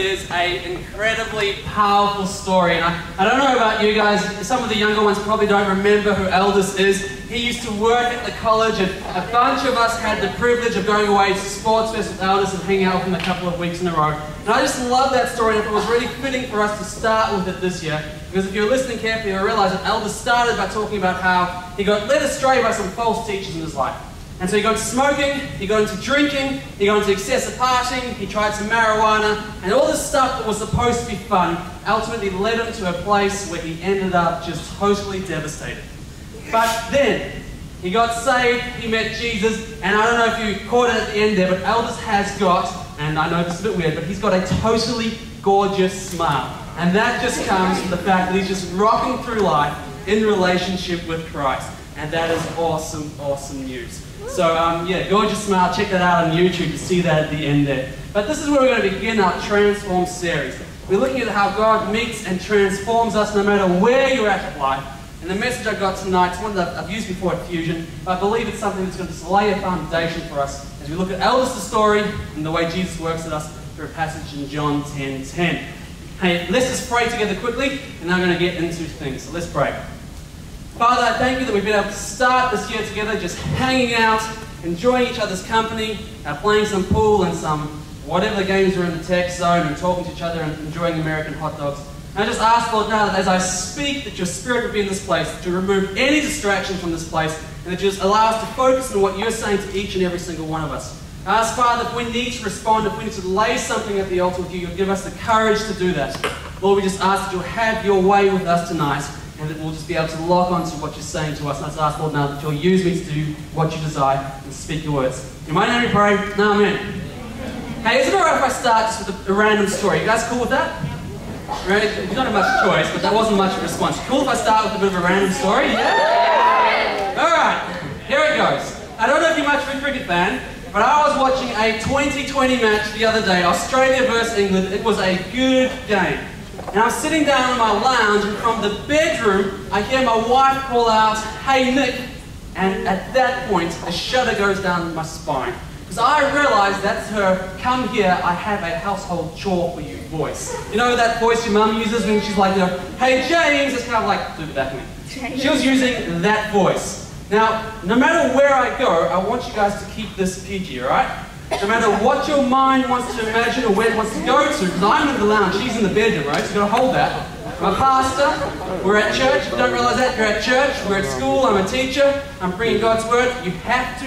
is an incredibly powerful story. And I don't know about you guys, some of the younger ones probably don't remember who Aldis is. He used to work at the college, and a bunch of us had the privilege of going away to Sports Fest with Aldis and hanging out with him a couple of weeks in a row. And I just love that story, and it was really fitting for us to start with it this year. Because if you're listening carefully, you'll realize that Aldis started by talking about how he got led astray by some false teachers in his life. And so he got into smoking, he got into drinking, he got into excessive partying, he tried some marijuana, and all this stuff that was supposed to be fun ultimately led him to a place where he ended up just totally devastated. But then, he got saved, he met Jesus, and I don't know if you caught it at the end there, but Aldis has got, and I know this is a bit weird, but he's got a totally gorgeous smile. And that just comes from the fact that he's just rocking through life in relationship with Christ. And that is awesome, awesome news. So yeah, gorgeous smile. Check that out on YouTube to see that at the end there. But this is where we're going to begin our Transform series. We're looking at how God meets and transforms us no matter where you're at in life. And the message I got tonight is one that I've used before at Fusion, but I believe it's something that's going to lay a foundation for us as we look at Aldis' story and the way Jesus works at us through a passage in John 10:10. Hey, let's just pray together quickly, and I'm going to get into things. So let's pray. Father, I thank you that we've been able to start this year together, just hanging out, enjoying each other's company, playing some pool and some whatever the games are in the tech zone, and talking to each other and enjoying American hot dogs. And I just ask, Lord, now that as I speak, that your Spirit would be in this place, to remove any distractions from this place, and that you just allow us to focus on what you're saying to each and every single one of us. I ask, Father, if we need to respond, if we need to lay something at the altar with you, you'll give us the courage to do that. Lord, we just ask that you'll have your way with us tonight, and that we'll just be able to lock onto what you're saying to us. And I just ask, Lord, now that you'll use me to do what you desire and speak your words. In my name we pray. Amen. Hey, is it alright if I start just with a random story? You guys cool with that? Right? You don't have much choice, but that wasn't much of a response. Cool if I start with a bit of a random story? Yeah? Alright, here it goes. I don't know if you're much of a cricket fan, but I was watching a 2020 match the other day, Australia versus England. It was a good game. And I was sitting down in my lounge, and from the bedroom, I hear my wife call out, "Hey Nick," and at that point, a shudder goes down my spine. Because I realised that's her, "Come here, I have a household chore for you" voice. You know that voice your mum uses when she's like, you know, "Hey James," it's kind of like, do it back to me. She was using that voice. Now, no matter where I go, I want you guys to keep this PG, alright? No matter what your mind wants to imagine or where it wants to go to, because I'm in the lounge, she's in the bedroom, right? So you've got to hold that. I'm a pastor, we're at church, if you don't realise that, you're at church, we're at school, I'm a teacher, I'm bringing God's word. You have to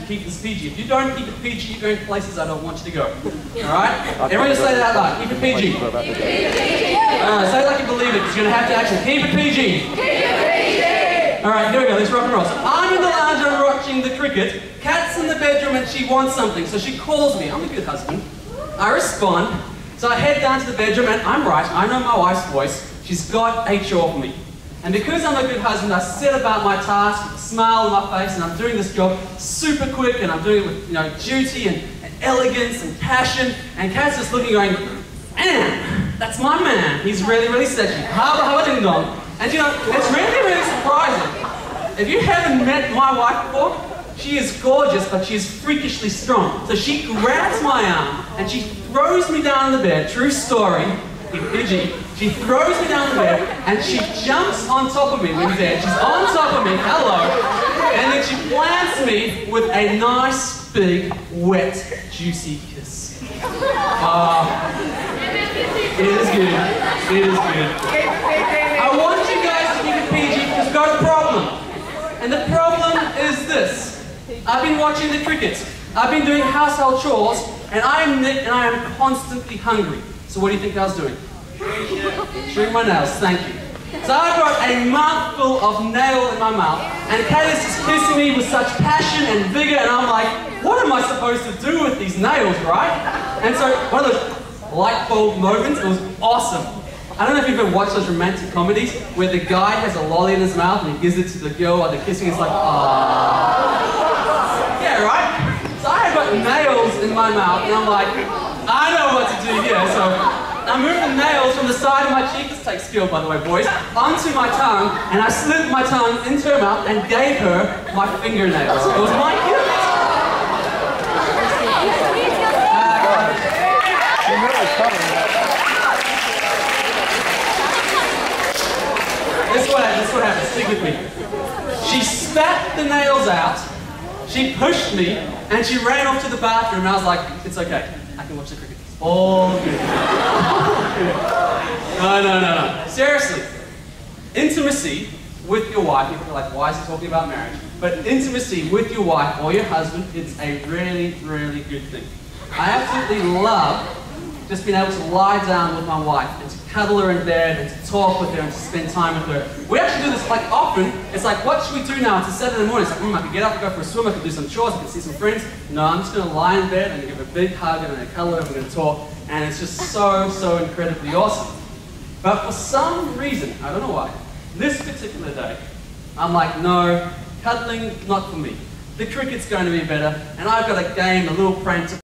keep this PG. If you don't keep it PG, you're going to places I don't want you to go. Alright? Everyone just say that out loud, keep it PG. Say it like you believe it, because you're going to have to actually keep it PG. Alright, here we go, let's rock and roll. So I'm in the lounge, I'm watching the cricket. Kat's in the bedroom and she wants something, so she calls me. I'm a good husband. I respond, so I head down to the bedroom, and I'm right, I know my wife's voice. She's got a chore for me. And because I'm a good husband, I set about my task with a smile on my face, and I'm doing this job super quick, and I'm doing it with, you know, duty and elegance and passion. And Kat's just looking, going, "Man, that's my man. He's really, really sexy. Haba ding dong." And you know, it's really, really surprising. If you haven't met my wife before, she is gorgeous, but she is freakishly strong. So she grabs my arm and she throws me down the bed. True story, PG. She throws me down the bed and she jumps on top of me when there. She's on top of me, hello. And then she plants me with a nice, big, wet, juicy kiss. It is good. It is good. I want you guys to keep it PG because we've got a problem. And the problem is this. I've been watching the cricket. I've been doing household chores, and I am Nick, and I am constantly hungry. So what do you think I was doing? Chewing my nails, thank you. So I've got a mouthful of nail in my mouth, and Kat is just kissing me with such passion and vigor, and I'm like, what am I supposed to do with these nails, right? And so one of those light bulb moments, it was awesome. I don't know if you've ever watched those romantic comedies where the guy has a lolly in his mouth and he gives it to the girl while they're kissing. It's like, ah. Yeah, right? So I have got nails in my mouth and I'm like, I know what to do here. So I moved the nails from the side of my cheek, this takes skill by the way boys, onto my tongue, and I slipped my tongue into her mouth and gave her my fingernails. It was my gift. This is what happened. Stick with me. She spat the nails out, she pushed me, and she ran off to the bathroom, and I was like, it's okay, I can watch the cricket. It's all good. No. Seriously, intimacy with your wife, people are like, why is he talking about marriage? But intimacy with your wife or your husband is a really, really good thing. I absolutely love just being able to lie down with my wife and to cuddle her in bed and to talk with her and to spend time with her. We actually do this like often. It's like, what should we do now? It's 7 in the morning. It's like, I could get up, go for a swim, I could do some chores, I could see some friends. No, I'm just going to lie in bed and give her a big hug and I'm going to cuddle her and we're going to talk. And it's just so, so incredibly awesome. But for some reason, I don't know why, this particular day, I'm like, no, cuddling, not for me. The cricket's going to be better, and I've got a game, a little prank to